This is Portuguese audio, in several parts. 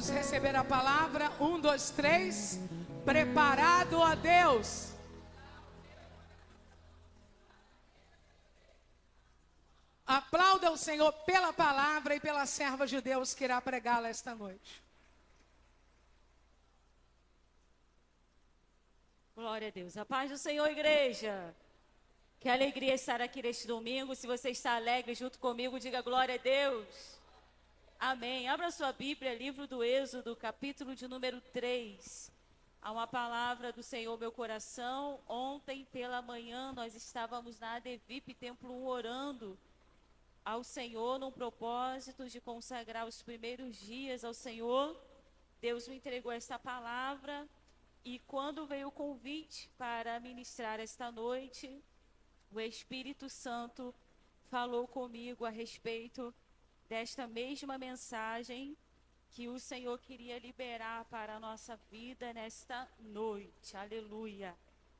Vamos receber a palavra. 1, 2, 3. Preparado, ó Deus. Aplauda o Senhor pela palavra e pela serva de Deus que irá pregá-la esta noite. Glória a Deus. A paz do Senhor, igreja. Que alegria estar aqui neste domingo. Se você está alegre junto comigo, diga glória a Deus. Amém. Abra sua Bíblia, livro do Êxodo, capítulo de número 3. Há uma palavra do Senhor, meu coração. Ontem pela manhã nós estávamos na ADVIP Templo 1 orando ao Senhor num propósito de consagrar os primeiros dias ao Senhor. Deus me entregou esta palavra e quando veio o convite para ministrar esta noite, o Espírito Santo falou comigo a respeito desta mesma mensagem que o Senhor queria liberar para a nossa vida nesta noite. Aleluia.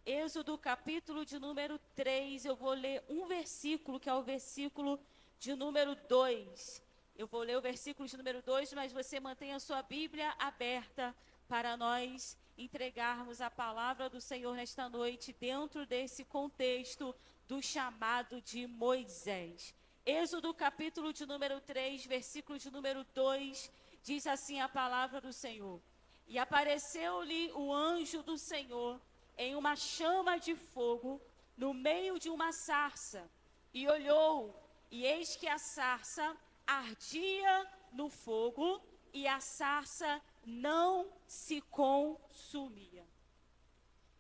Êxodo capítulo de número 3, eu vou ler um versículo, que é o versículo de número 2. Eu vou ler o versículo de número 2, mas você mantenha a sua Bíblia aberta para nós entregarmos a palavra do Senhor nesta noite dentro desse contexto do chamado de Moisés. Êxodo capítulo de número 3, versículo de número 2, diz assim a palavra do Senhor. E apareceu-lhe o anjo do Senhor em uma chama de fogo no meio de uma sarça. E olhou, e eis que a sarça ardia no fogo, e a sarça não se consumia.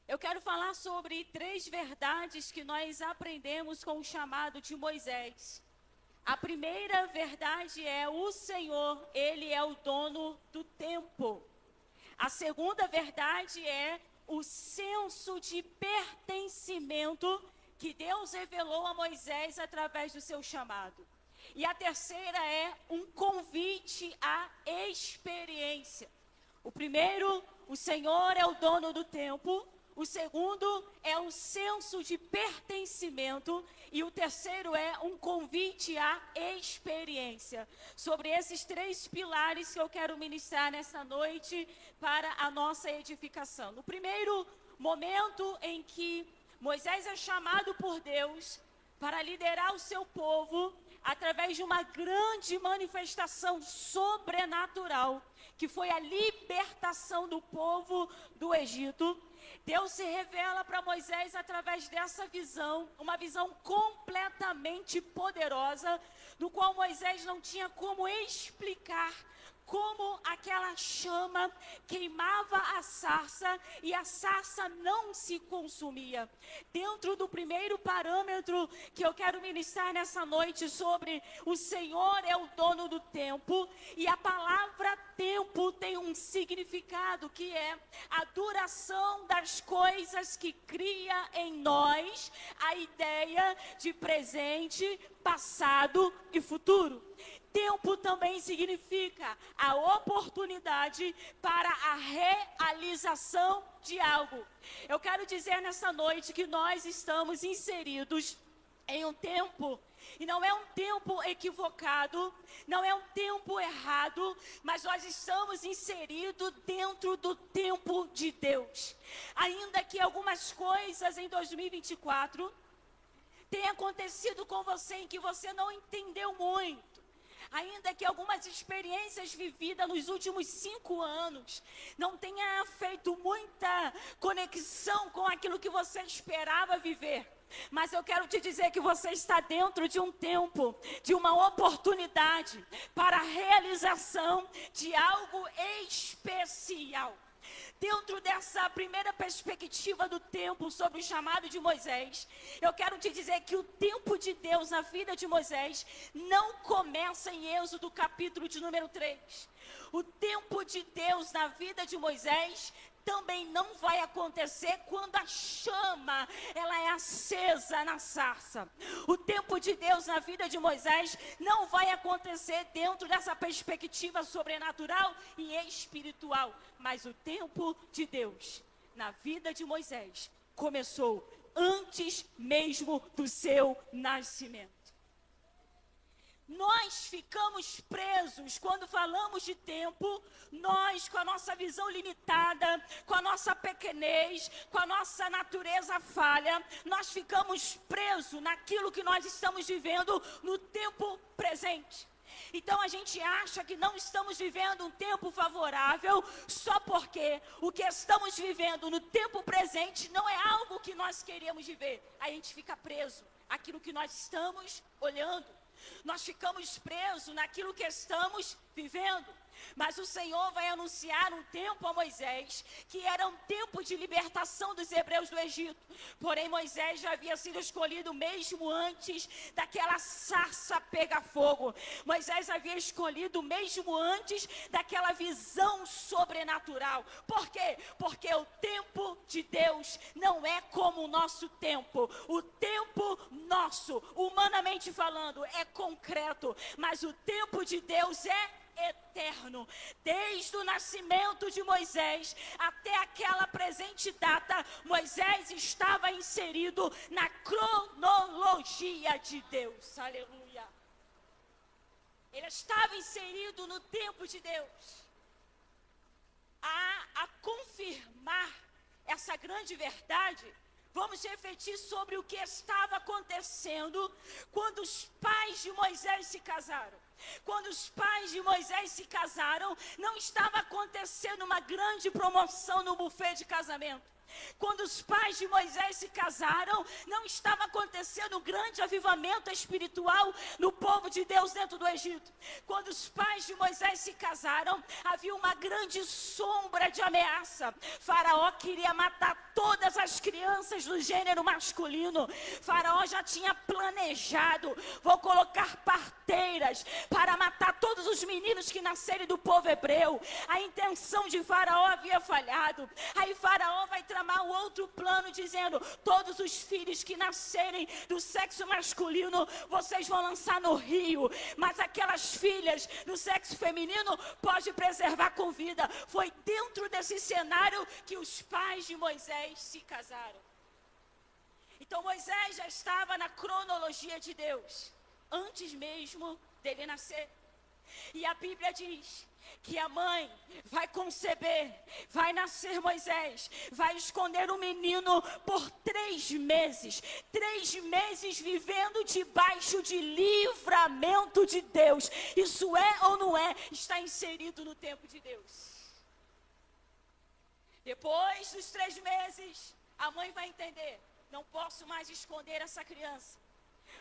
Eu quero falar sobre 3 verdades que nós aprendemos com o chamado de Moisés. A primeira verdade é: o Senhor, Ele é o dono do tempo. A segunda verdade é o senso de pertencimento que Deus revelou a Moisés através do seu chamado. E a terceira é um convite à experiência. O primeiro, o Senhor é o dono do tempo. O segundo é um senso de pertencimento. E o terceiro é um convite à experiência. Sobre esses 3 pilares que eu quero ministrar nessa noite para a nossa edificação. No primeiro momento em que Moisés é chamado por Deus para liderar o seu povo através de uma grande manifestação sobrenatural, que foi a libertação do povo do Egito, Deus se revela para Moisés através dessa visão, uma visão completamente poderosa, no qual Moisés não tinha como explicar como aquela chama queimava a sarça e a sarça não se consumia. Dentro do primeiro parâmetro que eu quero ministrar nessa noite sobre o Senhor é o dono do tempo, e a palavra tempo tem um significado que é a duração das coisas que cria em nós a ideia de presente, passado e futuro. Tempo também significa a oportunidade para a realização de algo. Eu quero dizer nessa noite que nós estamos inseridos em um tempo, e não é um tempo equivocado, não é um tempo errado, mas nós estamos inseridos dentro do tempo de Deus. Ainda que algumas coisas em 2024 tenham acontecido com você em que você não entendeu muito, ainda que algumas experiências vividas nos últimos 5 anos não tenha feito muita conexão com aquilo que você esperava viver, mas eu quero te dizer que você está dentro de um tempo, de uma oportunidade para a realização de algo especial. Dentro dessa primeira perspectiva do tempo sobre o chamado de Moisés, eu quero te dizer que o tempo de Deus na vida de Moisés não começa em Êxodo capítulo de número 3. O tempo de Deus na vida de Moisés também não vai acontecer quando a chama ela é acesa na sarça. O tempo de Deus na vida de Moisés não vai acontecer dentro dessa perspectiva sobrenatural e espiritual, mas o tempo de Deus na vida de Moisés começou antes mesmo do seu nascimento. Nós ficamos presos quando falamos de tempo, nós com a nossa visão limitada, com a nossa pequenez, com a nossa natureza falha, nós ficamos presos naquilo que nós estamos vivendo no tempo presente. Então a gente acha que não estamos vivendo um tempo favorável só porque o que estamos vivendo no tempo presente não é algo que nós queríamos viver. Aí a gente fica preso àquilo que nós estamos olhando. Nós ficamos presos naquilo que estamos vivendo. Mas o Senhor vai anunciar um tempo a Moisés, que era um tempo de libertação dos hebreus do Egito. Porém, Moisés já havia sido escolhido mesmo antes daquela sarça pegar fogo. Moisés havia escolhido mesmo antes daquela visão sobrenatural. Por quê? Porque o tempo de Deus não é como o nosso tempo. O tempo nosso, humanamente falando, é concreto. Mas o tempo de Deus é eterno. Desde o nascimento de Moisés até aquela presente data, Moisés estava inserido na cronologia de Deus. Aleluia. Ele estava inserido no tempo de Deus. A confirmar essa grande verdade, vamos refletir sobre o que estava acontecendo quando os pais de Moisés se casaram. Quando os pais de Moisés se casaram, não estava acontecendo uma grande promoção no buffet de casamento. Quando os pais de Moisés se casaram, não estava acontecendo um grande avivamento espiritual no povo de Deus dentro do Egito. Quando os pais de Moisés se casaram, havia uma grande sombra de ameaça. Faraó queria matar todas as crianças do gênero masculino. Faraó já tinha planejado: vou colocar parteiras para matar todos os meninos que nascerem do povo hebreu. A intenção de Faraó havia falhado. Aí Faraó vai tramar um outro plano, dizendo: todos os filhos que nascerem do sexo masculino, vocês vão lançar no rio, mas aquelas filhas do sexo feminino pode preservar com vida. Foi dentro desse cenário que os pais de Moisés se casaram. Então Moisés já estava na cronologia de Deus, antes mesmo dele nascer. E a Bíblia diz que a mãe vai conceber, vai nascer Moisés, vai esconder o menino por 3 meses. 3 meses vivendo debaixo de livramento de Deus. Isso é ou não é? Está inserido no tempo de Deus. Depois dos 3 meses, a mãe vai entender: não posso mais esconder essa criança.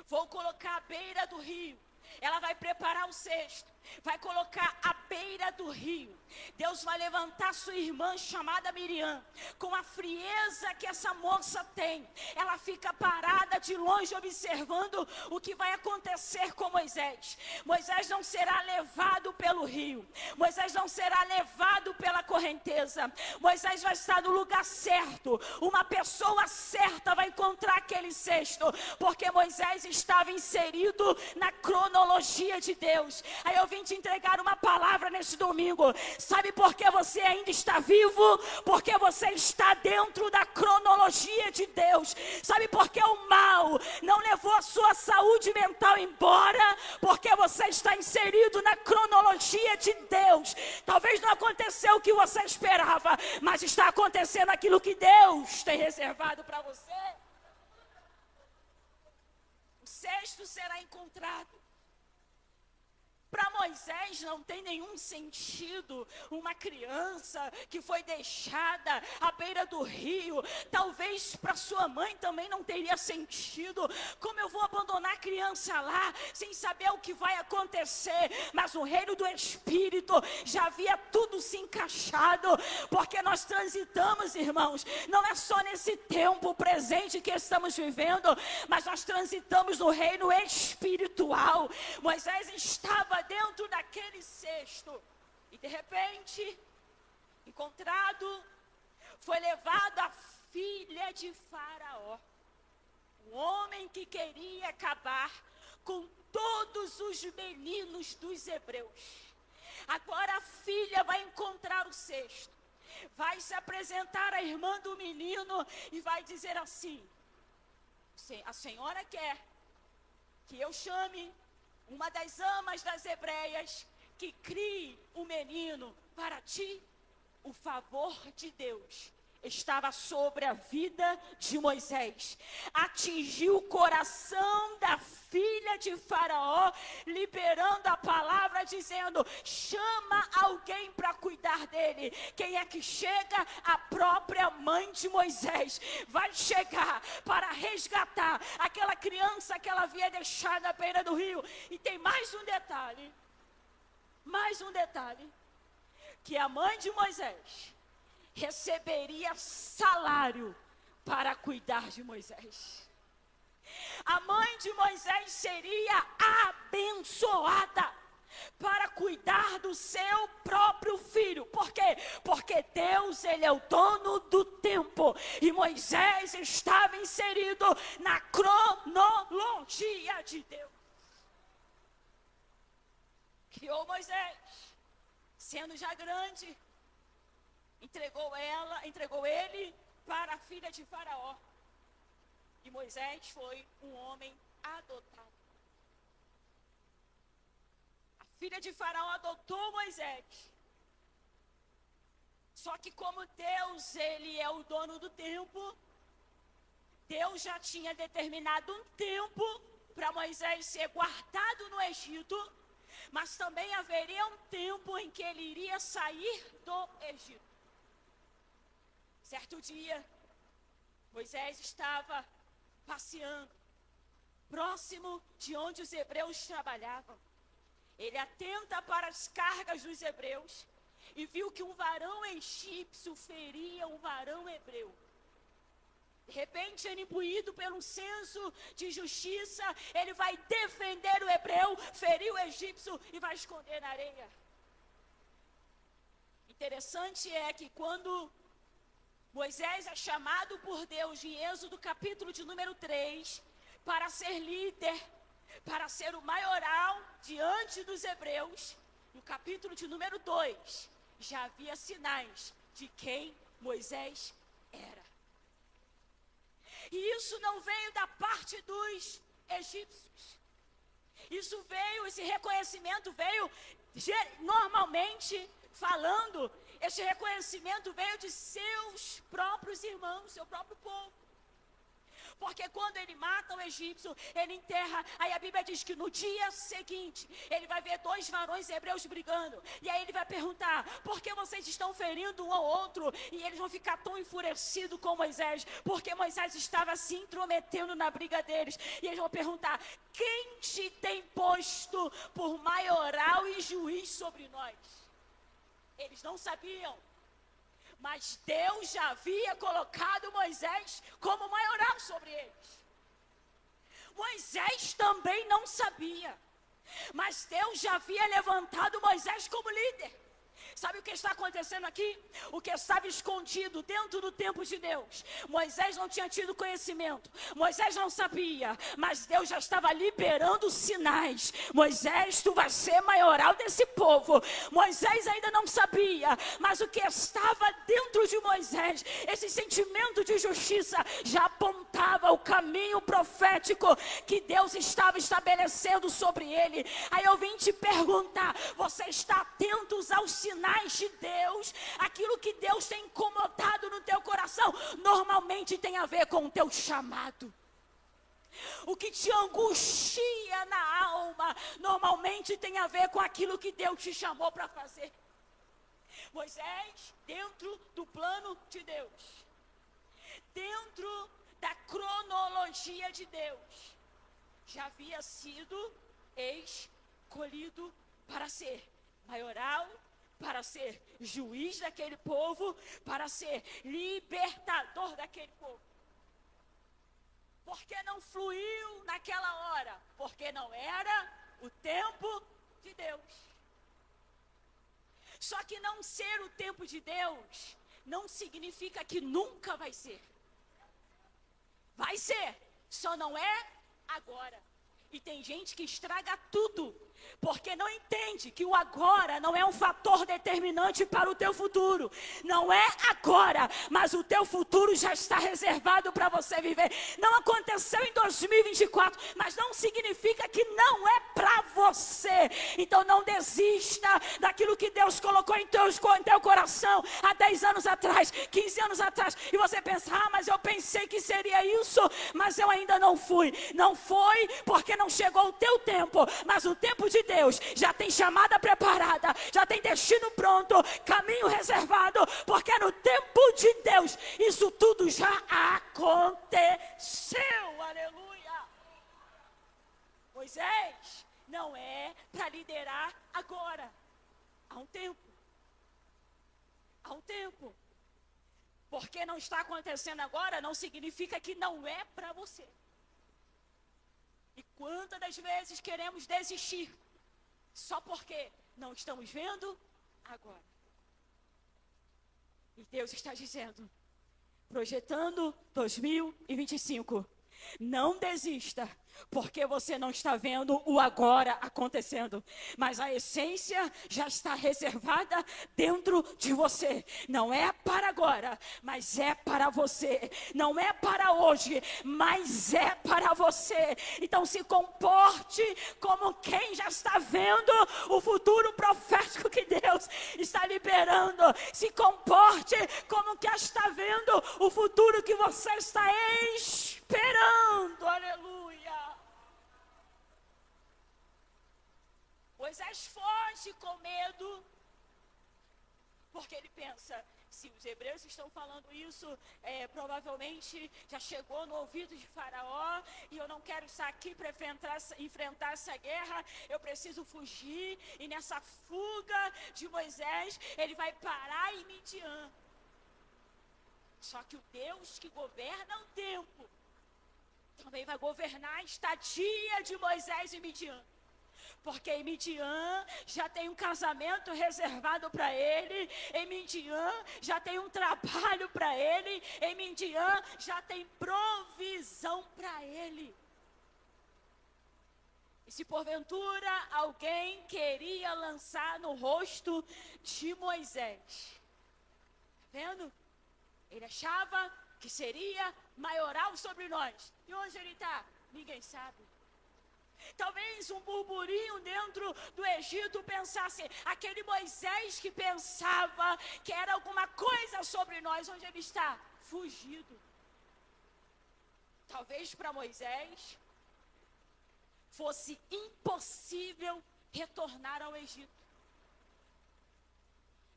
Vou colocar à beira do rio. Ela vai preparar o cesto, vai colocar à beira do rio. Deus vai levantar sua irmã chamada Miriam. Com a frieza que essa moça tem, ela fica parada de longe observando o que vai acontecer com Moisés. Moisés não será levado pelo rio, Moisés não será levado pela correnteza. Moisés vai estar no lugar certo. Uma pessoa certa vai encontrar aquele cesto, porque Moisés estava inserido na cronologia de Deus. Aí eu vim te entregar uma palavra neste domingo. Sabe por que você ainda está vivo? Porque você está dentro da cronologia de Deus. Sabe por que o mal não levou a sua saúde mental embora? Porque você está inserido na cronologia de Deus. Talvez não aconteceu o que você esperava, mas está acontecendo aquilo que Deus tem reservado para você. O cesto será encontrado. Para Moisés não tem nenhum sentido uma criança que foi deixada à beira do rio. Talvez para sua mãe também não teria sentido. Como eu vou abandonar a criança lá sem saber o que vai acontecer? Mas no reino do Espírito já havia tudo se encaixado, porque nós transitamos, irmãos, não é só nesse tempo presente que estamos vivendo, mas nós transitamos no reino espiritual. Moisés estava dentro daquele cesto e de repente, encontrado, foi levado a filha de Faraó, o homem que queria acabar com todos os meninos dos hebreus. Agora a filha vai encontrar o cesto, vai se apresentar à irmã do menino e vai dizer assim: a senhora quer que eu chame uma das amas das hebreias, que crie um menino para ti. O favor de Deus estava sobre a vida de Moisés, atingiu o coração da filha de Faraó, liberando a palavra, dizendo: chama alguém para cuidar dele. Quem é que chega? A própria mãe de Moisés vai chegar para resgatar aquela criança que ela havia deixado à beira do rio. E tem mais um detalhe, que a mãe de Moisés receberia salário para cuidar de Moisés. A mãe de Moisés seria abençoada para cuidar do seu próprio filho. Por quê? Porque Deus, Ele é o dono do tempo. E Moisés estava inserido na cronologia de Deus. Criou Moisés, sendo já grande, entregou ele para a filha de Faraó. E Moisés foi um homem adotado. A filha de Faraó adotou Moisés. Só que como Deus, Ele é o dono do tempo, Deus já tinha determinado um tempo para Moisés ser guardado no Egito, mas também haveria um tempo em que ele iria sair do Egito. Certo dia, Moisés estava passeando próximo de onde os hebreus trabalhavam. Ele atenta para as cargas dos hebreus e viu que um varão egípcio feria um varão hebreu. De repente, ele, imbuído pelo senso de justiça, ele vai defender o hebreu, ferir o egípcio e vai esconder na areia. Interessante é que quando Moisés é chamado por Deus em Êxodo capítulo de número 3, para ser líder, para ser o maioral diante dos hebreus, no capítulo de número 2, já havia sinais de quem Moisés era. E isso não veio da parte dos egípcios. Esse reconhecimento veio, normalmente falando, esse reconhecimento veio de seus próprios irmãos, seu próprio povo. Porque quando ele mata o egípcio, ele enterra. Aí a Bíblia diz que no dia seguinte, ele vai ver 2 varões hebreus brigando. E aí ele vai perguntar: por que vocês estão ferindo um ao outro? E eles vão ficar tão enfurecidos com Moisés, porque Moisés estava se intrometendo na briga deles. E eles vão perguntar: quem te tem posto por maioral e juiz sobre nós? Eles não sabiam. Mas Deus já havia colocado Moisés como maioral sobre eles. Moisés também não sabia. Mas Deus já havia levantado Moisés como líder. Sabe o que está acontecendo aqui? O que estava escondido dentro do tempo de Deus. Moisés não tinha tido conhecimento. Moisés não sabia. Mas Deus já estava liberando sinais. Moisés, tu vai ser maioral desse povo. Moisés ainda não sabia. Mas o que estava dentro de Moisés, esse sentimento de justiça, já apontava o caminho profético que Deus estava estabelecendo sobre ele. Aí eu vim te perguntar: você está atento aos sinais de Deus? Aquilo que Deus tem incomodado no teu coração normalmente tem a ver com o teu chamado. O que te angustia na alma normalmente tem a ver com aquilo que Deus te chamou para fazer. Moisés, dentro do plano de Deus, dentro da cronologia de Deus, já havia sido escolhido para ser maioral, para ser juiz daquele povo, para ser libertador daquele povo. Por que não fluiu naquela hora? Porque não era o tempo de Deus. Só que não ser o tempo de Deus não significa que nunca vai ser. Vai ser, só não é agora. E tem gente que estraga tudo, porque não entende que o agora não é um fator determinante para o teu futuro. Não é agora, mas o teu futuro já está reservado para você viver. Não aconteceu em 2024, mas não significa que não é para você. Então não desista daquilo que Deus colocou em teu coração há 10 anos atrás, 15 anos atrás. E você pensa, mas eu pensei que seria isso, mas eu ainda não fui. Não foi porque não chegou o teu tempo, mas o tempo de Deus já tem chamada preparada, já tem destino pronto, caminho reservado, porque no tempo de Deus isso tudo já aconteceu. Aleluia. Moisés não é para liderar agora. Há um tempo. Há um tempo. Porque não está acontecendo agora, não significa que não é para você. E quantas das vezes queremos desistir só porque não estamos vendo agora. E Deus está dizendo, projetando 2025, não desista, porque você não está vendo o agora acontecendo, mas a essência já está reservada dentro de você. Não é para agora, mas é para você. Não é para hoje, mas é para você. Então se comporte como quem já está vendo o futuro profético que Deus está liberando. Se comporte como quem está vendo o futuro que você está esperando. Aleluia. Moisés foge com medo, porque ele pensa, se os hebreus estão falando isso, provavelmente já chegou no ouvido de Faraó, e eu não quero estar aqui para enfrentar essa guerra, eu preciso fugir, e nessa fuga de Moisés, ele vai parar em Midian. Só que o Deus que governa o tempo, também vai governar a estadia de Moisés em Midian. Porque em Midian já tem um casamento reservado para ele, em Midian já tem um trabalho para ele, em Midian já tem provisão para ele. E se porventura alguém queria lançar no rosto de Moisés, tá vendo? Ele achava que seria maioral sobre nós. E onde ele está? Ninguém sabe. Talvez um burburinho dentro do Egito pensasse, aquele Moisés que pensava que era alguma coisa sobre nós, onde ele está? Fugido. Talvez para Moisés fosse impossível retornar ao Egito.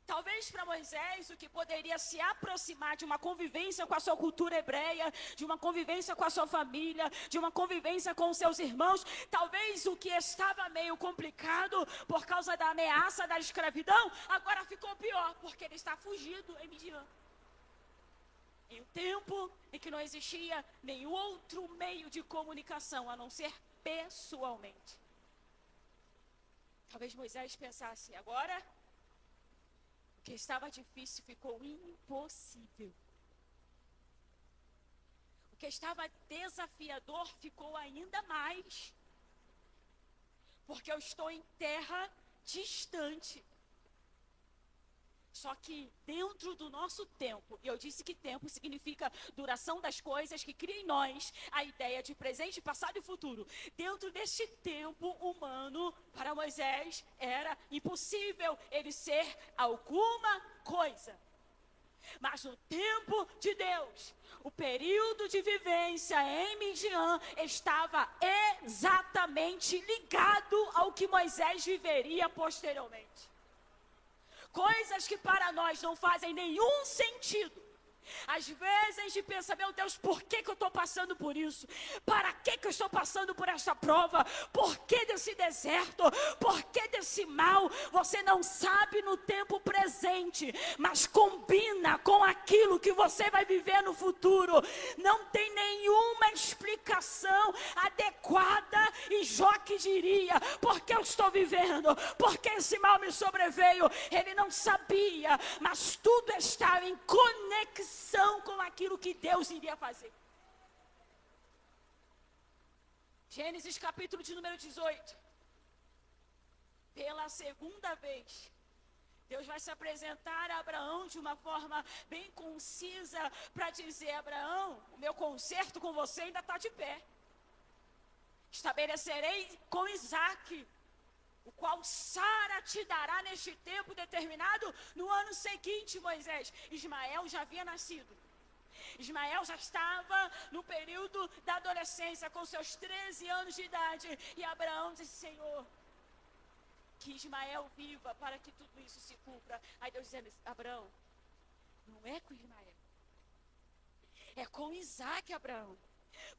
Talvez para Moisés o que poderia se aproximar de uma convivência com a sua cultura hebreia, de uma convivência com a sua família, de uma convivência com os seus irmãos, talvez o que estava meio complicado por causa da ameaça da escravidão, agora ficou pior, porque ele está fugido em Midian. Em um tempo em que não existia nenhum outro meio de comunicação, a não ser pessoalmente. Talvez Moisés pensasse, agora o que estava difícil ficou impossível. O que estava desafiador ficou ainda mais. Porque eu estou em terra distante. Só que dentro do nosso tempo, e eu disse que tempo significa duração das coisas, que cria em nós a ideia de presente, passado e futuro. Dentro deste tempo humano, para Moisés, era impossível ele ser alguma coisa. Mas no tempo de Deus, o período de vivência em Midian estava exatamente ligado ao que Moisés viveria posteriormente. Coisas que para nós não fazem nenhum sentido. Às vezes a gente pensa, meu Deus, por que eu estou passando por isso? Para que eu estou passando por essa prova? Por que desse deserto? Por que desse mal? Você não sabe no tempo presente, mas combina com aquilo que você vai viver no futuro. Não tem nenhuma explicação adequada, e Jó que diria, por que eu estou vivendo? Por que esse mal me sobreveio? Ele não sabia, mas tudo estava em conexão com aquilo que Deus iria fazer. Gênesis capítulo de número 18. Pela segunda vez, Deus vai se apresentar a Abraão de uma forma bem concisa para dizer, Abraão, o meu concerto com você ainda está de pé. Estabelecerei com Isaac o qual Sara te dará neste tempo determinado no ano seguinte, Moisés. Ismael já havia nascido. Ismael já estava no período da adolescência, com seus 13 anos de idade. E Abraão disse: Senhor, que Ismael viva para que tudo isso se cumpra. Aí Deus dizendo: Abraão, não é com Ismael, é com Isaac, Abraão.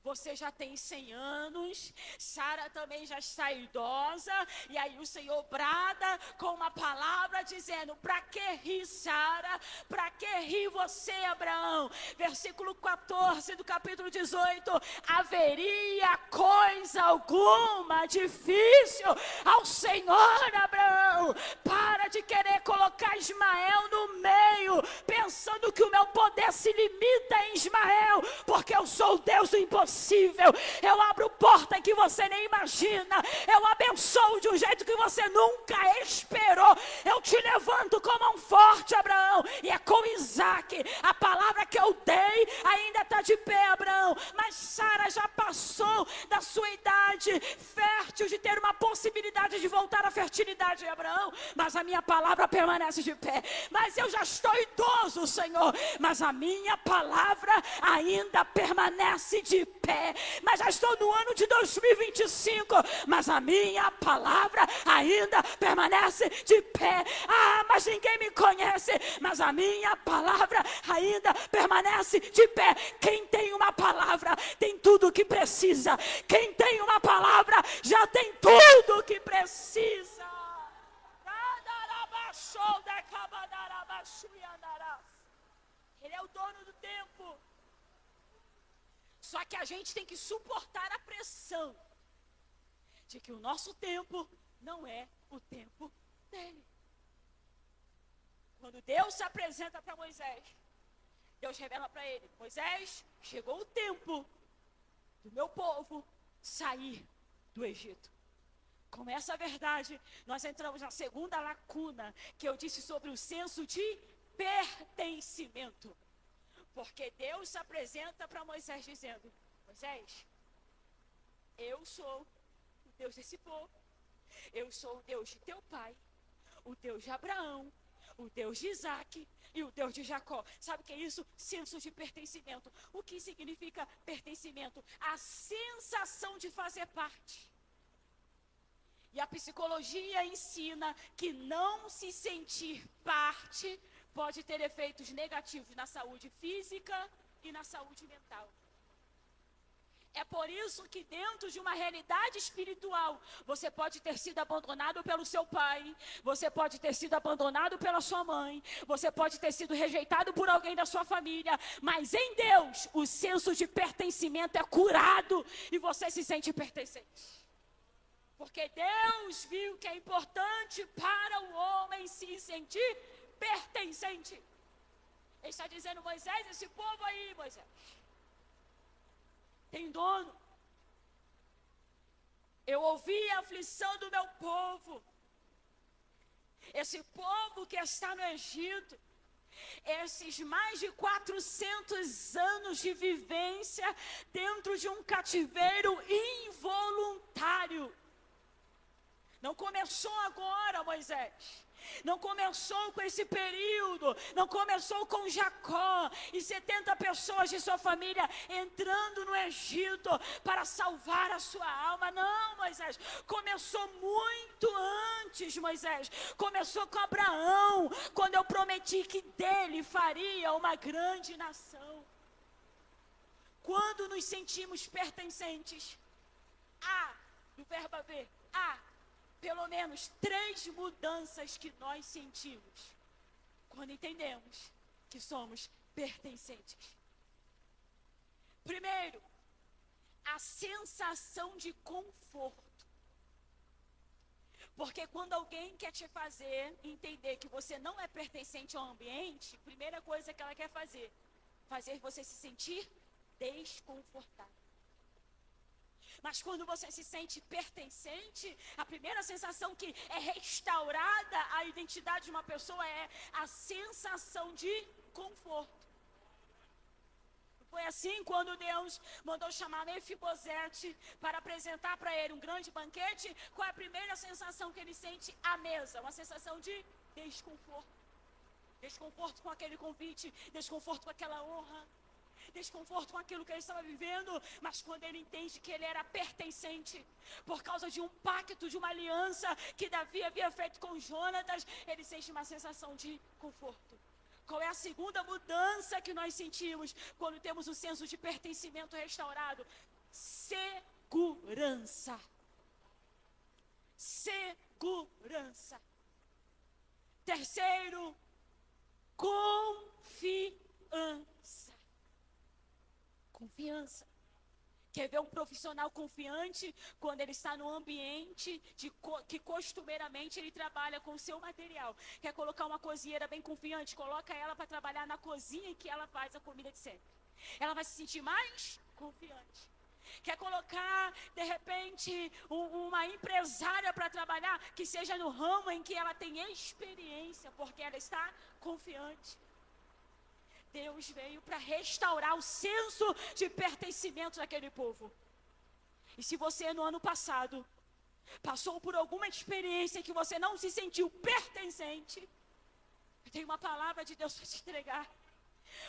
Você já tem 100 anos, Sara também já está idosa, e aí o Senhor brada com uma palavra dizendo: para que rir, Sara? Para que rir você, Abraão? Versículo 14 do capítulo 18: haveria coisa alguma difícil ao Senhor, Abraão? Para de querer colocar Ismael no meio, pensando que o meu poder se limita em Ismael, porque eu sou o Deus do impossível. Eu abro porta que você nem imagina. Eu abençoo de um jeito que você nunca esperou. Eu te levanto com mão forte, Abraão. E é com Isaac. A palavra que eu dei ainda está de pé, Abraão. Mas Sara já passou da sua idade fértil, de ter uma possibilidade de voltar à fertilidade, Abraão. Mas a minha palavra permanece de pé. Mas eu já estou idoso, Senhor. Mas a minha palavra ainda permanece de pé. Mas já estou no ano de 2025, mas a minha palavra ainda permanece de pé. Ah, mas ninguém me conhece, mas a minha palavra ainda permanece de pé. Quem tem uma palavra tem tudo o que precisa. Quem tem uma palavra já tem tudo o que precisa. Ele é o dono do tempo. Só que a gente tem que suportar a pressão de que o nosso tempo não é o tempo dele. Quando Deus se apresenta para Moisés, Deus revela para ele: Moisés, chegou o tempo do meu povo sair do Egito. Com essa verdade, nós entramos na segunda lacuna que eu disse sobre o senso de pertencimento. Porque Deus se apresenta para Moisés dizendo: Moisés, eu sou o Deus desse povo. Eu sou o Deus de teu pai, o Deus de Abraão, o Deus de Isaac e o Deus de Jacó. Sabe o que é isso? Senso de pertencimento. O que significa pertencimento? A sensação de fazer parte. E a psicologia ensina que não se sentir parte pode ter efeitos negativos na saúde física e na saúde mental. É por isso que dentro de uma realidade espiritual, você pode ter sido abandonado pelo seu pai, você pode ter sido abandonado pela sua mãe, você pode ter sido rejeitado por alguém da sua família, mas em Deus, o senso de pertencimento é curado e você se sente pertencente. Porque Deus viu que é importante para o homem se sentir pertencente. Ele está dizendo: Moisés, esse povo aí, Moisés, tem dono. Eu ouvi a aflição do meu povo. Esse povo que está no Egito, esses mais de 400 anos de vivência dentro de um cativeiro involuntário. Não começou agora, Moisés. Não começou com esse período, não começou com Jacó e 70 pessoas de sua família entrando no Egito para salvar a sua alma. Não, Moisés, começou muito antes, Moisés. Começou com Abraão, quando eu prometi que dele faria uma grande nação. Quando nos sentimos pertencentes, há, do verbo haver, há pelo menos 3 mudanças que nós sentimos quando entendemos que somos pertencentes. Primeiro, a sensação de conforto. Porque quando alguém quer te fazer entender que você não é pertencente ao ambiente, a primeira coisa que ela quer fazer você se sentir desconfortável. Mas quando você se sente pertencente, a primeira sensação que é restaurada a identidade de uma pessoa é a sensação de conforto. Foi assim quando Deus mandou chamar Mefibosete para apresentar para ele um grande banquete. Qual é a primeira sensação que ele sente? À mesa, uma sensação de desconforto. Desconforto com aquele convite, desconforto com aquela honra, desconforto com aquilo que ele estava vivendo. Mas quando ele entende que ele era pertencente, por causa de um pacto, de uma aliança que Davi havia feito com Jonatas, ele sente uma sensação de conforto. Qual é a segunda mudança que nós sentimos quando temos o senso de pertencimento restaurado? Segurança. Segurança. Terceiro, confiança. Confiança. Quer ver um profissional confiante quando ele está no ambiente que costumeiramente ele trabalha com o seu material. Quer colocar uma cozinheira bem confiante? Coloca ela para trabalhar na cozinha em que ela faz a comida de sempre. Ela vai se sentir mais confiante. Quer colocar, de repente, uma empresária para trabalhar que seja no ramo em que ela tem experiência, porque ela está confiante. Deus veio para restaurar o senso de pertencimento daquele povo. E se você no ano passado passou por alguma experiência que você não se sentiu pertencente, eu tenho uma palavra de Deus para te entregar.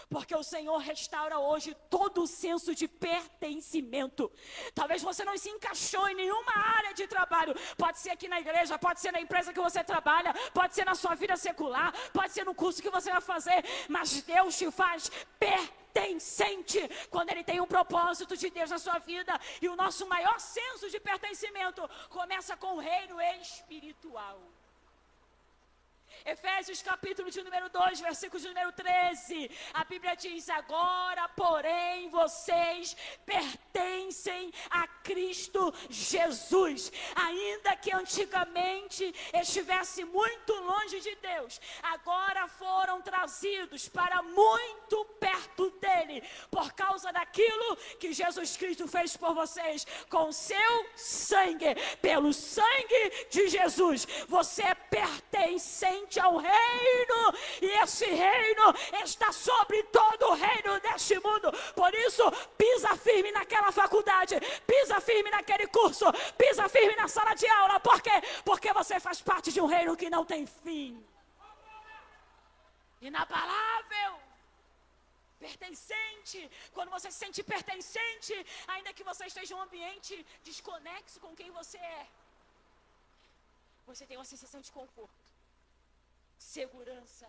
Porque o Senhor restaura hoje todo o senso de pertencimento. Talvez você não se encaixou em nenhuma área de trabalho. Pode ser aqui na igreja, pode ser na empresa que você trabalha, pode ser na sua vida secular, pode ser no curso que você vai fazer. Mas Deus te faz pertencente quando Ele tem um propósito de Deus na sua vida. E o nosso maior senso de pertencimento começa com o reino espiritual. Efésios capítulo de número 2, versículo de número 13, a Bíblia diz: agora, porém, vocês pertencem a Cristo Jesus. Ainda que antigamente estivesse muito longe de Deus, agora foram trazidos para muito perto dEle, por causa daquilo que Jesus Cristo fez por vocês, com seu sangue. Pelo sangue de Jesus, você é pertencente ao reino, e esse reino está sobre todo o reino deste mundo. Por isso, pisa firme naquela faculdade, pisa firme naquele curso, pisa firme na sala de aula. Por quê? Porque você faz parte de um reino que não tem fim. Inabalável. Pertencente. Quando você se sente pertencente, ainda que você esteja em um ambiente desconexo com quem você é, você tem uma sensação de conforto, segurança,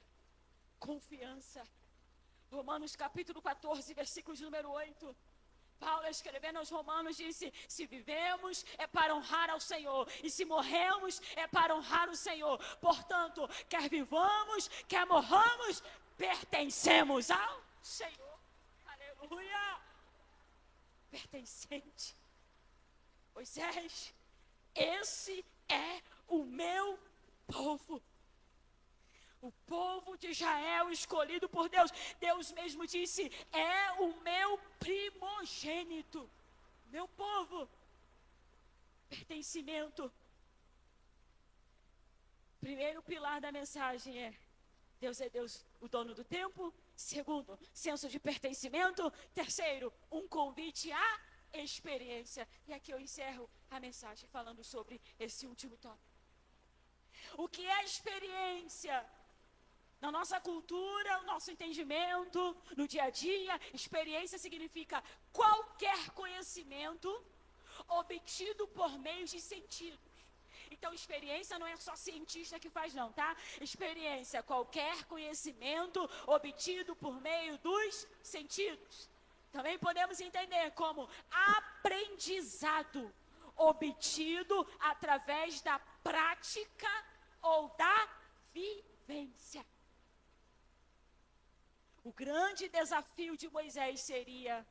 confiança. Romanos capítulo 14, versículo de número 8. Paulo, escrevendo aos Romanos, disse: se vivemos é para honrar ao Senhor, e se morremos é para honrar o Senhor. Portanto, quer vivamos, quer morramos, pertencemos ao Senhor. Aleluia. Pertencente. Moisés, esse é o meu povo. O povo de Israel escolhido por Deus. Deus mesmo disse: é o meu primogênito. Meu povo. Pertencimento. Primeiro pilar da mensagem é: Deus é Deus, o dono do tempo. Segundo, senso de pertencimento. Terceiro, um convite à experiência. E aqui eu encerro a mensagem falando sobre esse último tópico. O que é experiência? Na nossa cultura, o nosso entendimento, no dia a dia, experiência significa qualquer conhecimento obtido por meio de sentidos. Então, experiência não é só cientista que faz não, tá? Experiência, qualquer conhecimento obtido por meio dos sentidos. Também podemos entender como aprendizado obtido através da prática ou da vivência. O grande desafio de Moisés seria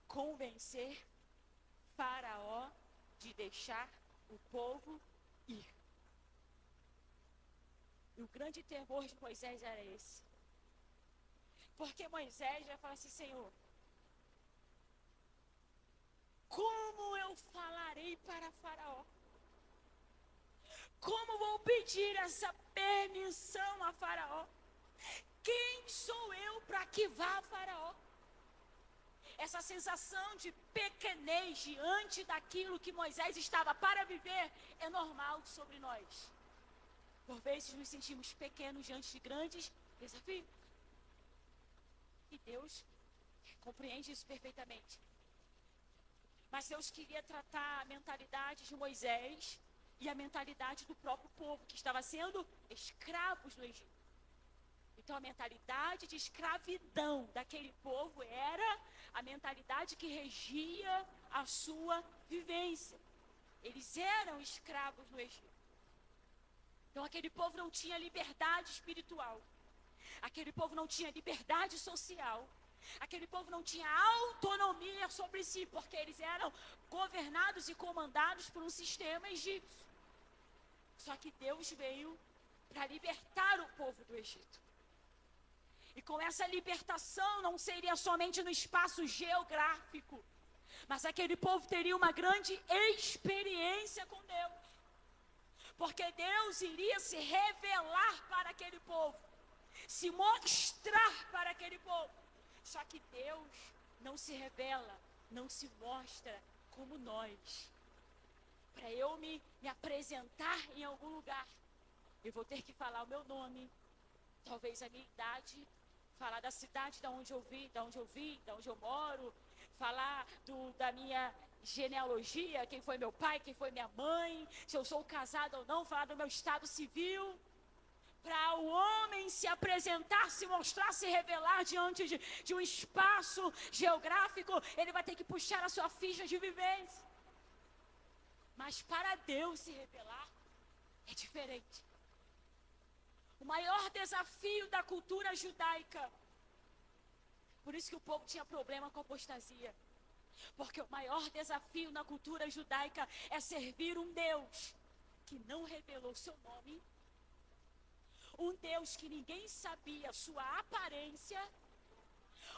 convencer Faraó de deixar o povo ir. E o grande temor de Moisés era esse. Porque Moisés vai falar assim: Senhor, como eu falarei para Faraó? Como vou pedir essa permissão a Faraó? Quem sou eu para que vá a Faraó? essa sensação de pequenez diante daquilo que Moisés estava para viver é normal sobre nós. Por vezes nos sentimos pequenos diante de grandes desafios. E Deus compreende isso perfeitamente. Mas Deus queria tratar a mentalidade de Moisés e a mentalidade do próprio povo, que estava sendo escravos no Egito. Então a mentalidade de escravidão daquele povo era a mentalidade que regia a sua vivência. Eles eram escravos no Egito. Então aquele povo não tinha liberdade espiritual. Aquele povo não tinha liberdade social. Aquele povo não tinha autonomia sobre si, porque eles eram governados e comandados por um sistema egípcio. Só que Deus veio para libertar o povo do Egito. E com essa libertação não seria somente no espaço geográfico, mas aquele povo teria uma grande experiência com Deus. Porque Deus iria se revelar para aquele povo, se mostrar para aquele povo. Só que Deus não se revela, não se mostra como nós. Para eu me apresentar em algum lugar, eu vou ter que falar o meu nome, talvez a minha idade, falar da cidade da onde eu vim, da onde eu moro, falar da minha genealogia, quem foi meu pai, quem foi minha mãe, se eu sou casado ou não, falar do meu estado civil. Para o homem se apresentar, se mostrar, se revelar diante de um espaço geográfico, ele vai ter que puxar a sua ficha de vivência. Mas para Deus se revelar, é diferente. O maior desafio da cultura judaica, por isso que o povo tinha problema com a apostasia, porque o maior desafio na cultura judaica é servir um Deus que não revelou seu nome, um Deus que ninguém sabia sua aparência,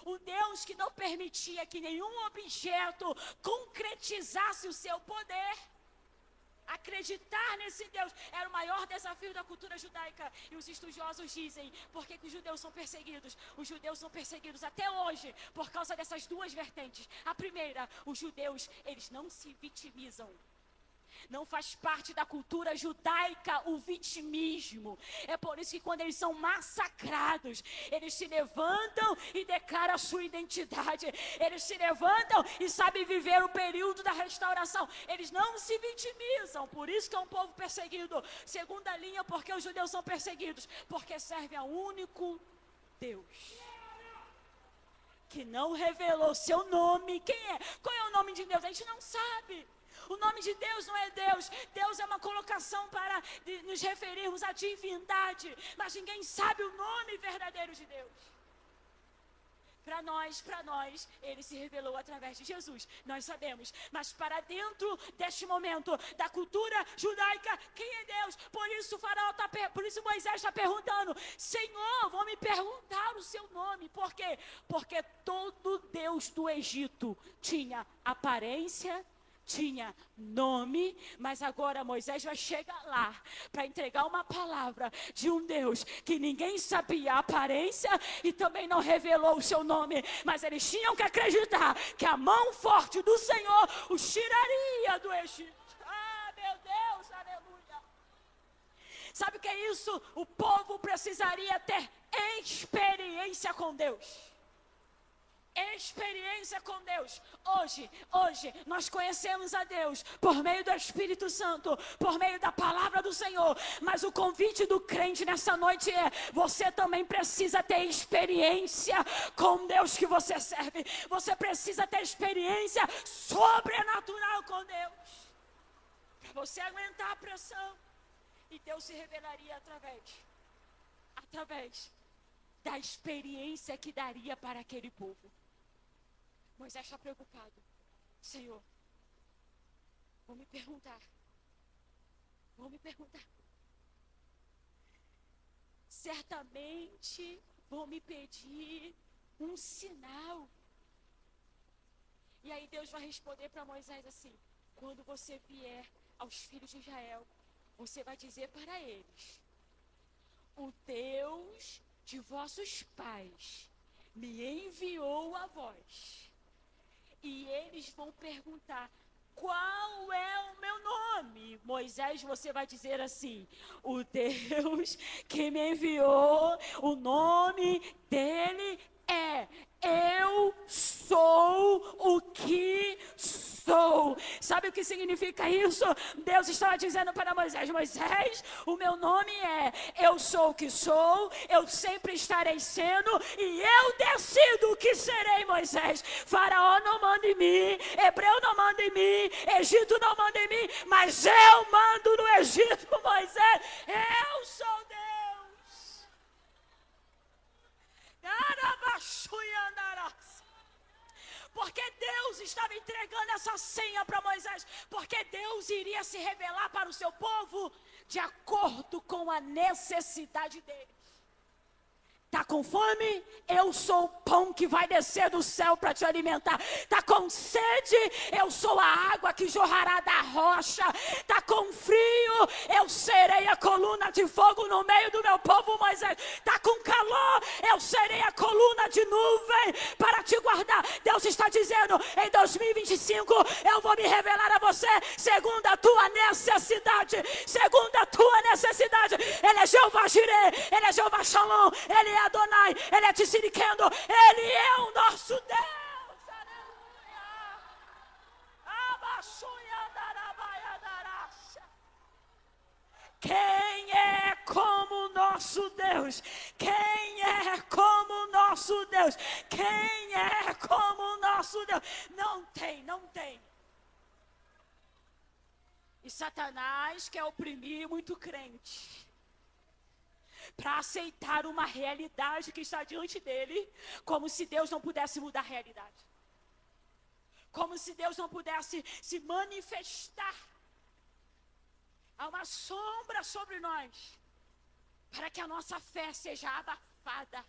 um Deus que não permitia que nenhum objeto concretizasse o seu poder. Acreditar nesse Deus era o maior desafio da cultura judaica. E os estudiosos dizem, por que os judeus são perseguidos? Os judeus são perseguidos até hoje por causa dessas duas vertentes. A primeira, os judeus, eles não se vitimizam. Não faz parte da cultura judaica o vitimismo. É por isso que quando eles são massacrados, eles se levantam e declaram a sua identidade. Eles se levantam e sabem viver o período da restauração. Eles não se vitimizam. Por isso que é um povo perseguido. Segunda linha, porque os judeus são perseguidos? Porque servem ao único Deus, que não revelou seu nome. Quem é? Qual é o nome de Deus? A gente não sabe. O nome de Deus não é Deus. Deus é uma colocação para nos referirmos à divindade. Mas ninguém sabe o nome verdadeiro de Deus. Para nós, Ele se revelou através de Jesus. Nós sabemos. Mas para dentro deste momento da cultura judaica, quem é Deus? Por isso Moisés está perguntando, Senhor, vão me perguntar o seu nome. Por quê? Porque todo Deus do Egito tinha aparência, tinha nome, mas agora Moisés vai chegar lá para entregar uma palavra de um Deus que ninguém sabia a aparência e também não revelou o seu nome, mas eles tinham que acreditar que a mão forte do Senhor os tiraria do Egito. Ah, meu Deus, aleluia. Sabe o que é isso? O povo precisaria ter experiência com Deus. Experiência com Deus. Hoje nós conhecemos a Deus por meio do Espírito Santo, por meio da palavra do Senhor, mas o convite do crente nessa noite é: você também precisa ter experiência com Deus que você serve. Você precisa ter experiência sobrenatural com Deus para você aguentar a pressão. E Deus se revelaria através da experiência que daria para aquele povo. Moisés está preocupado. Senhor, vão me perguntar. Certamente vão me pedir um sinal. E aí Deus vai responder para Moisés assim: quando você vier aos filhos de Israel, você vai dizer para eles: o Deus de vossos pais me enviou a vós. e eles vão perguntar: qual é o meu nome? Moisés, você vai dizer assim: o Deus que me enviou, o nome dele é Eu Sou o que Sou. Sabe o que significa isso? Deus estava dizendo para Moisés: Moisés, o meu nome é Eu Sou o que Sou, eu sempre estarei sendo, e eu decido o que serei, Moisés. Faraó não manda em mim, Hebreu não manda em mim, Egito não manda em mim, mas eu mando no Egito, Moisés. Eu sou Deus. Porque Deus estava entregando essa senha para Moisés, porque Deus iria se revelar para o seu povo de acordo com a necessidade dele. Tá com fome? Eu sou o pão que vai descer do céu para te alimentar. Tá com sede? Eu sou a água que jorrará da rocha. Tá com frio? Eu serei a coluna de fogo no meio do meu povo, Moisés. Tá com calor? Eu serei a coluna de nuvem para te guardar. Deus está dizendo: em 2025 eu vou me revelar a você segundo a tua necessidade. Segundo a tua necessidade. Ele é Jeová Jireh, Ele é Jeová Shalom, Ele é Adonai, Ele é Tsirikendo, Ele é o nosso Deus. Quem é como o nosso Deus? Quem é como o nosso Deus? Quem é como o nosso Deus? Não tem, não tem. E Satanás quer oprimir muito crente para aceitar uma realidade que está diante dele, como se Deus não pudesse mudar a realidade. Como se Deus não pudesse se manifestar. Há uma sombra sobre nós, para que a nossa fé seja abafada.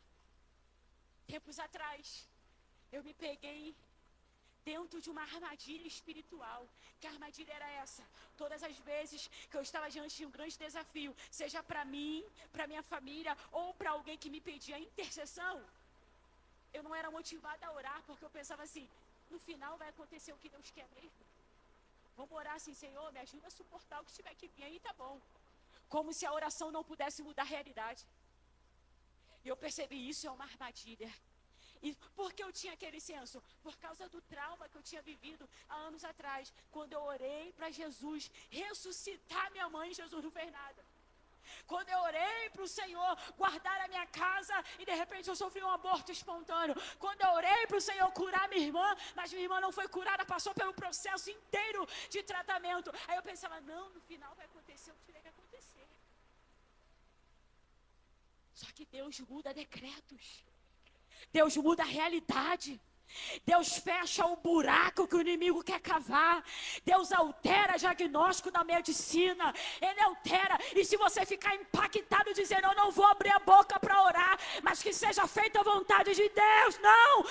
Tempos atrás, eu me peguei dentro de uma armadilha espiritual. Que armadilha era essa? Todas as vezes que eu estava diante de um grande desafio, seja para mim, para minha família, ou para alguém que me pedia intercessão, eu não era motivada a orar, porque eu pensava assim: no final vai acontecer o que Deus quer mesmo. Vamos orar assim: Senhor, me ajuda a suportar o que tiver que vir aí, tá bom. Como se a oração não pudesse mudar a realidade. E eu percebi: isso é uma armadilha. E por que eu tinha aquele senso? Por causa do trauma que eu tinha vivido há anos atrás, quando eu orei para Jesus ressuscitar minha mãe. Jesus não fez nada. Quando eu orei para o Senhor guardar a minha casa e de repente eu sofri um aborto espontâneo. Quando eu orei para o Senhor curar minha irmã, mas minha irmã não foi curada, passou pelo processo inteiro de tratamento. Aí eu pensava: não, no final vai acontecer o que tiver que acontecer. Só que Deus muda decretos. Deus muda a realidade. Deus fecha o buraco que o inimigo quer cavar. Deus altera diagnóstico da medicina. Ele altera. E se você ficar impactado dizendo: eu não vou abrir a boca para orar, mas que seja feita a vontade de Deus, não.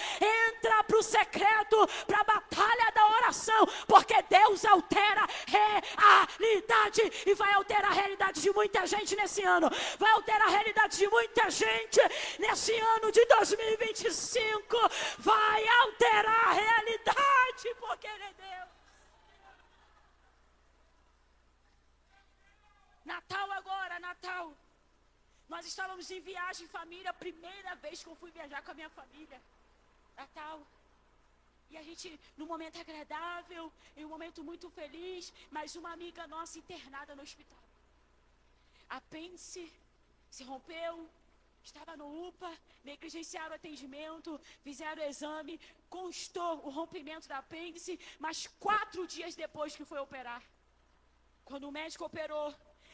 Entra para o secreto, para a batalha da oração, porque Deus altera realidade. E vai alterar a realidade de muita gente nesse ano. Vai alterar a realidade de muita gente nesse ano de 2025. Vai alterar a realidade, porque Ele é Deus. Natal agora, Natal. Nós estávamos em viagem família, primeira vez que eu fui viajar com a minha família. Natal. E a gente, num momento agradável, em um momento muito feliz, mas uma amiga nossa internada no hospital. Apêndice se rompeu. Estava no UPA, negligenciaram o atendimento, fizeram o exame, constou o rompimento da apêndice, mas 4 dias depois que foi operar. Quando o médico operou,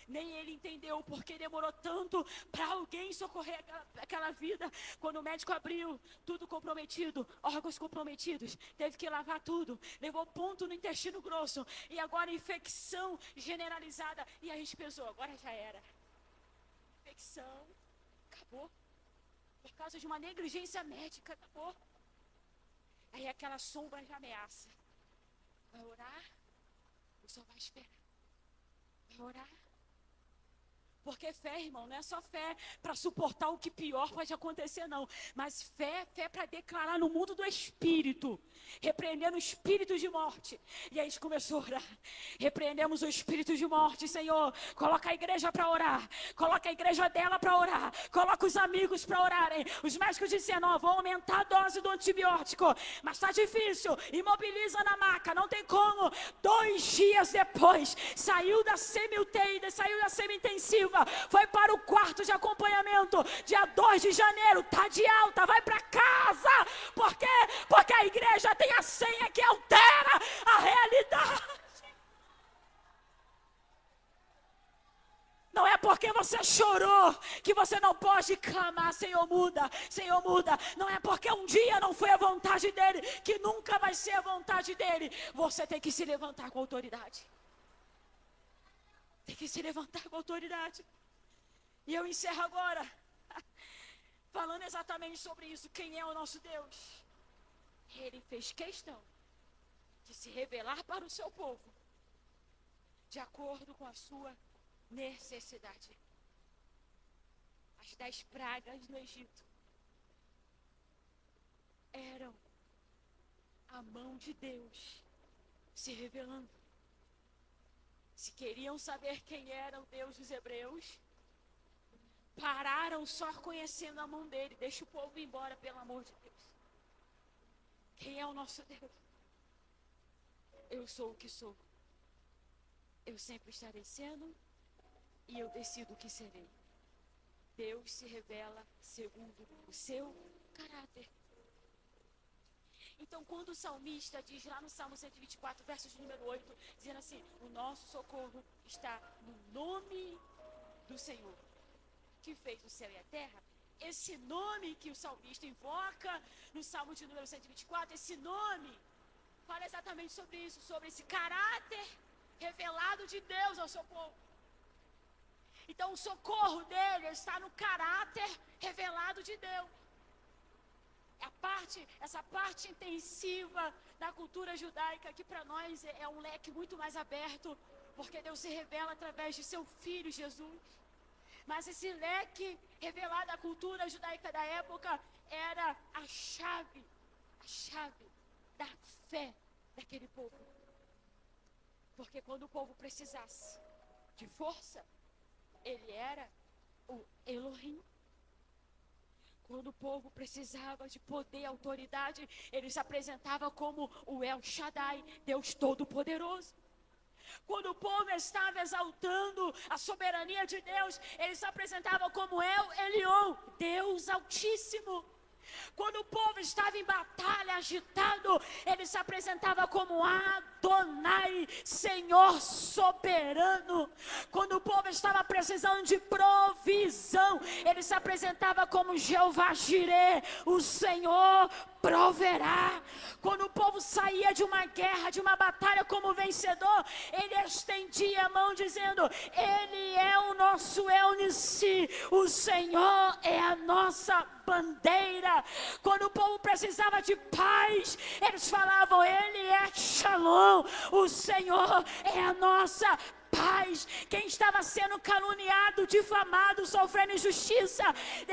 nem ele entendeu porque demorou tanto para alguém socorrer aquela vida. Quando o médico abriu, tudo comprometido, órgãos comprometidos, teve que lavar tudo, levou ponto no intestino grosso, e agora infecção generalizada. E a gente pensou: agora já era. Infecção. Acabou. Por causa de uma negligência médica, acabou. Aí aquela sombra de ameaça. Vai orar ou só vai esperar? Vai orar? Porque fé, irmão, não é só fé para suportar o que pior pode acontecer, não. Mas fé para declarar no mundo do espírito, repreendendo o espírito de morte. E aí a gente começou a orar. Repreendemos o espírito de morte, Senhor. Coloca a igreja para orar. Coloca a igreja dela para orar. Coloca os amigos para orarem. Os médicos disseram, ó, vão aumentar a dose do antibiótico. Mas está difícil. Imobiliza na maca, não tem como. 2 dias depois, saiu da semi-UTI, saiu da semi-intensiva. Foi para o quarto de acompanhamento, dia 2 de janeiro, tá de alta, vai para casa. Por quê? Porque a igreja tem a senha que altera a realidade. Não é porque você chorou que você não pode clamar, Senhor muda, Senhor muda. Não é porque um dia não foi a vontade dele que nunca vai ser a vontade dele. Você tem que se levantar com autoridade. Tem que se levantar com autoridade. E eu encerro agora, falando exatamente sobre isso. Quem é o nosso Deus? Ele fez questão de se revelar para o seu povo, de acordo com a sua necessidade. As 10 pragas no Egito eram a mão de Deus se revelando. Se queriam saber quem era o Deus dos hebreus, pararam só conhecendo a mão dele. Deixa o povo ir embora, pelo amor de Deus. Quem é o nosso Deus? Eu sou o que sou. Eu sempre estarei sendo e eu decido o que serei. Deus se revela segundo o seu caráter. Então, quando o salmista diz lá no Salmo 124, verso de número 8, dizendo assim, o nosso socorro está no nome do Senhor, que fez o céu e a terra. Esse nome que o salmista invoca no Salmo de número 124, esse nome fala exatamente sobre isso, sobre esse caráter revelado de Deus ao seu povo. Então o socorro dele está no caráter revelado de Deus. Essa parte intensiva da cultura judaica que para nós é um leque muito mais aberto, porque Deus se revela através de seu Filho Jesus. Mas esse leque revelado à cultura judaica da época era a chave da fé daquele povo. Porque quando o povo precisasse de força, ele era o Elohim. Quando o povo precisava de poder e autoridade, ele se apresentava como o El Shaddai, Deus Todo-Poderoso. Quando o povo estava exaltando a soberania de Deus, ele se apresentava como El Elyon, Deus Altíssimo. Quando o povo estava em batalha, agitado, ele se apresentava como Adonai, Senhor soberano. Quando o povo estava precisando de provisão, ele se apresentava como Jeová Jireh, o Senhor proverá. Quando o povo saía de uma guerra, de uma batalha como vencedor, ele estendia a mão dizendo, ele é o nosso El Nissi, o Senhor é a nossa bandeira. Quando o povo precisava de paz, eles falavam, ele é Shalom, o Senhor é a nossa paz. Quem estava sendo caluniado, difamado, sofrendo injustiça,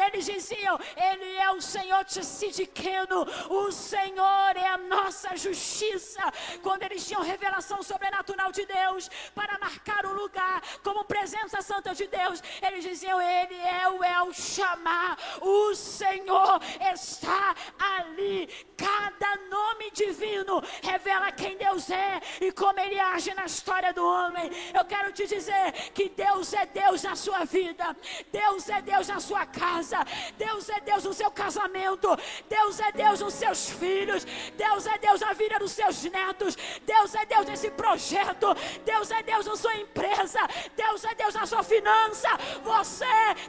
eles diziam, ele é o Senhor Tsidkenu, o Senhor é a nossa justiça. Quando eles tinham revelação sobrenatural de Deus para marcar um lugar como presença santa de Deus, eles diziam, ele é o El Shammah, o Senhor está ali. Cada nome divino revela quem Deus é e como ele age na história do homem. Eu quero te dizer que Deus é Deus na sua vida, Deus é Deus na sua casa, Deus é Deus no seu casamento, Deus é Deus nos seus filhos, Deus é Deus na vida dos seus netos, Deus é Deus nesse projeto, Deus é Deus na sua empresa, Deus é Deus na sua finança. Você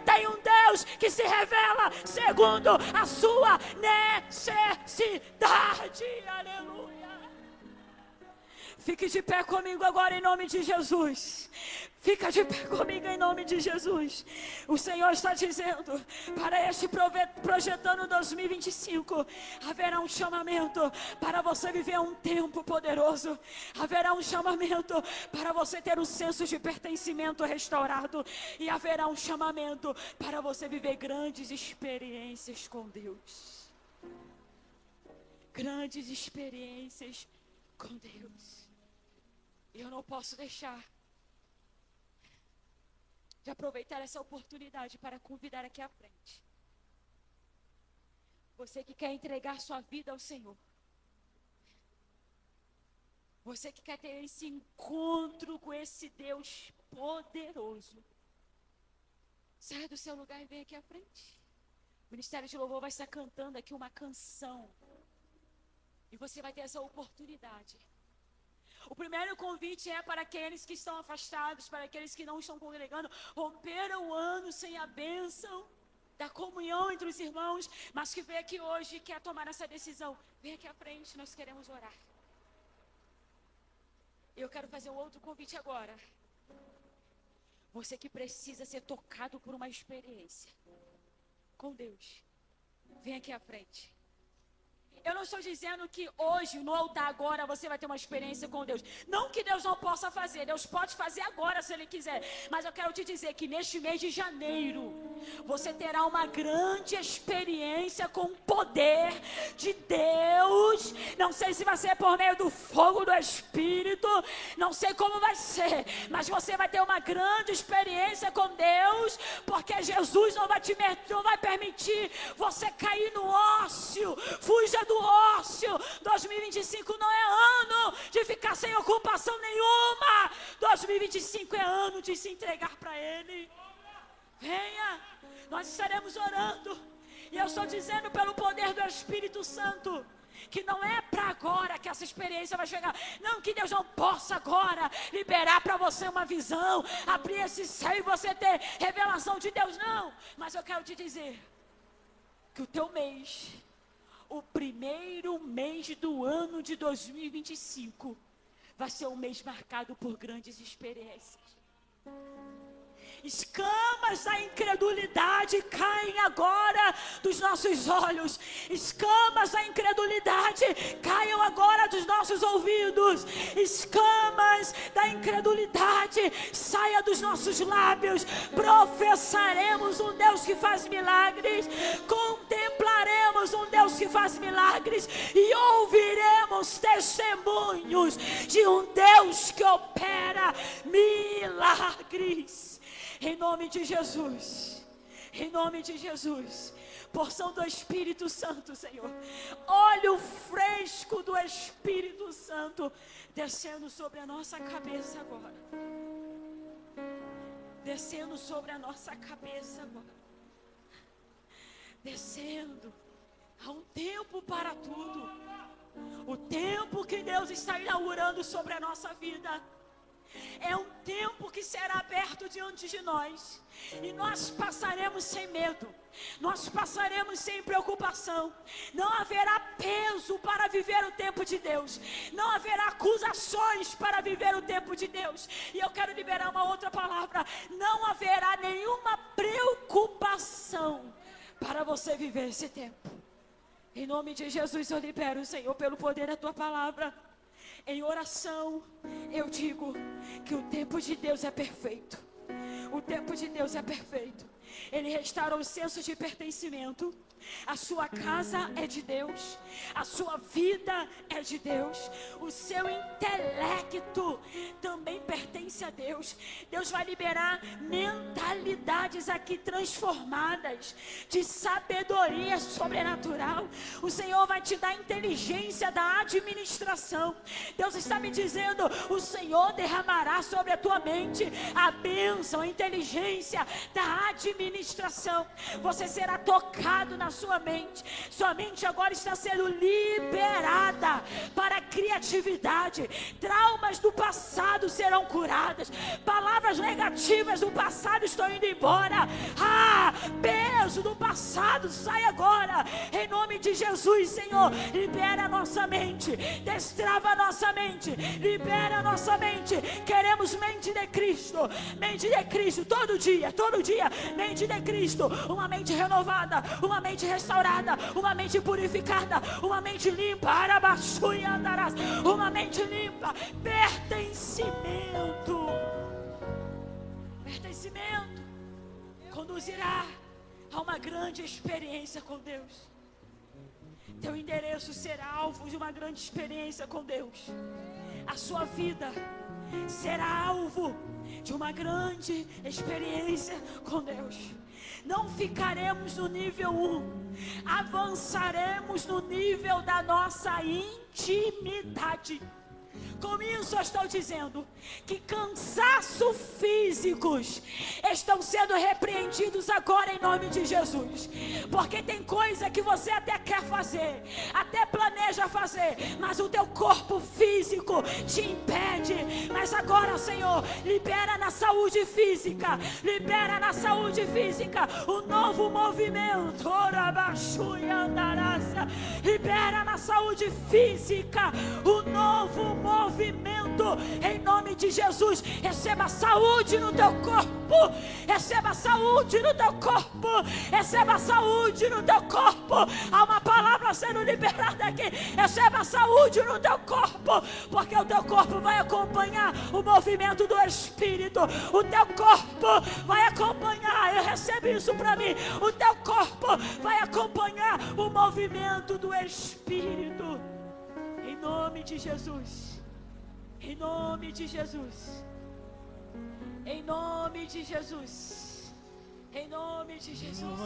tem um Deus que se revela segundo a sua necessidade. Aleluia. Fique de pé comigo agora em nome de Jesus. Fica de pé comigo em nome de Jesus. O Senhor está dizendo, para este projetando 2025, haverá um chamamento para você viver um tempo poderoso. Haverá um chamamento para você ter um senso de pertencimento restaurado. E haverá um chamamento para você viver grandes experiências com Deus. Grandes experiências com Deus. E eu não posso deixar de aproveitar essa oportunidade para convidar aqui à frente você que quer entregar sua vida ao Senhor, você que quer ter esse encontro com esse Deus poderoso. Saia do seu lugar e vem aqui à frente. O Ministério de Louvor vai estar cantando aqui uma canção e você vai ter essa oportunidade. O primeiro convite é para aqueles que estão afastados, para aqueles que não estão congregando, romperam o ano sem a bênção da comunhão entre os irmãos, mas que veio aqui hoje e quer tomar essa decisão. Vem aqui à frente, nós queremos orar. Eu quero fazer um outro convite agora. Você que precisa ser tocado por uma experiência com Deus, vem aqui à frente. Eu não estou dizendo que hoje, no altar agora, você vai ter uma experiência com Deus. Não que Deus não possa fazer. Deus pode fazer agora se Ele quiser. Mas eu quero te dizer que neste mês de janeiro, você terá uma grande experiência com o poder de Deus. Não sei se vai ser por meio do fogo do Espírito. Não sei como vai ser. Mas você vai ter uma grande experiência com Deus. Porque Jesus não vai permitir você cair no ócio. Fuja do ócio. 2025 não é ano de ficar sem ocupação nenhuma. 2025 é ano de se entregar para Ele. Venha, nós estaremos orando. E eu estou dizendo pelo poder do Espírito Santo que não é para agora que essa experiência vai chegar. Não que Deus não possa agora liberar para você uma visão, abrir esse céu e você ter revelação de Deus, não. Mas eu quero te dizer que o teu mês, o primeiro mês do ano de 2025, vai ser um mês marcado por grandes experiências. Escamas da incredulidade caem agora dos nossos olhos. Escamas da incredulidade caiam agora dos nossos ouvidos. Escamas da incredulidade saia dos nossos lábios. Professaremos um Deus que faz milagres. Contemplaremos um Deus que faz milagres. E ouviremos testemunhos de um Deus que opera milagres. Em nome de Jesus, em nome de Jesus, porção do Espírito Santo, Senhor, óleo fresco do Espírito Santo, descendo sobre a nossa cabeça agora, descendo sobre a nossa cabeça agora, descendo, há um tempo para tudo, o tempo que Deus está inaugurando sobre a nossa vida, é um tempo que será aberto diante de nós. E nós passaremos sem medo. Nós passaremos sem preocupação. Não haverá peso para viver o tempo de Deus. Não haverá acusações para viver o tempo de Deus. E eu quero liberar uma outra palavra. Não haverá nenhuma preocupação para você viver esse tempo. Em nome de Jesus eu libero, Senhor, pelo poder da Tua palavra. Em oração, eu digo que o tempo de Deus é perfeito. O tempo de Deus é perfeito. Ele restaura o senso de pertencimento. A sua casa é de Deus. A sua vida é de Deus. O seu intelecto também pertence a Deus. Deus vai liberar mentalidades aqui transformadas, de sabedoria sobrenatural. O Senhor vai te dar inteligência da administração. Deus está me dizendo: o Senhor derramará sobre a tua mente a bênção, a inteligência da administração. Você será tocado na sua mente. Sua mente agora está sendo liberada para a criatividade. Traumas do passado serão curadas. Palavras negativas do passado estão indo embora. peso do passado sai agora, em nome de Jesus, Senhor. Libera a nossa mente, destrava a nossa mente, libera a nossa mente. Queremos mente de Cristo, todo dia, mente de Cristo, uma mente renovada, uma mente restaurada, uma mente purificada, uma mente limpa, uma mente limpa, pertencimento conduzirá a uma grande experiência com Deus. Teu endereço será alvo de uma grande experiência com Deus. A sua vida será alvo de uma grande experiência com Deus. Não ficaremos no nível 1, avançaremos no nível da nossa intimidade. Com isso eu estou dizendo que cansaços físicos estão sendo repreendidos agora em nome de Jesus. Porque tem coisa que você até quer fazer, até planeja fazer, mas o teu corpo físico te impede. Mas agora, Senhor, libera na saúde física, um novo movimento. Libera na saúde física um novo movimento, em nome de Jesus. Receba saúde no teu corpo, receba saúde no teu corpo, receba saúde no teu corpo. Há uma palavra sendo liberada aqui. Receba saúde no teu corpo, porque o teu corpo vai acompanhar o movimento do Espírito. O teu corpo vai acompanhar, eu recebo isso para mim. O teu corpo vai acompanhar o movimento do Espírito, em nome de Jesus. Em nome de Jesus. Em nome de Jesus. Em nome de Jesus.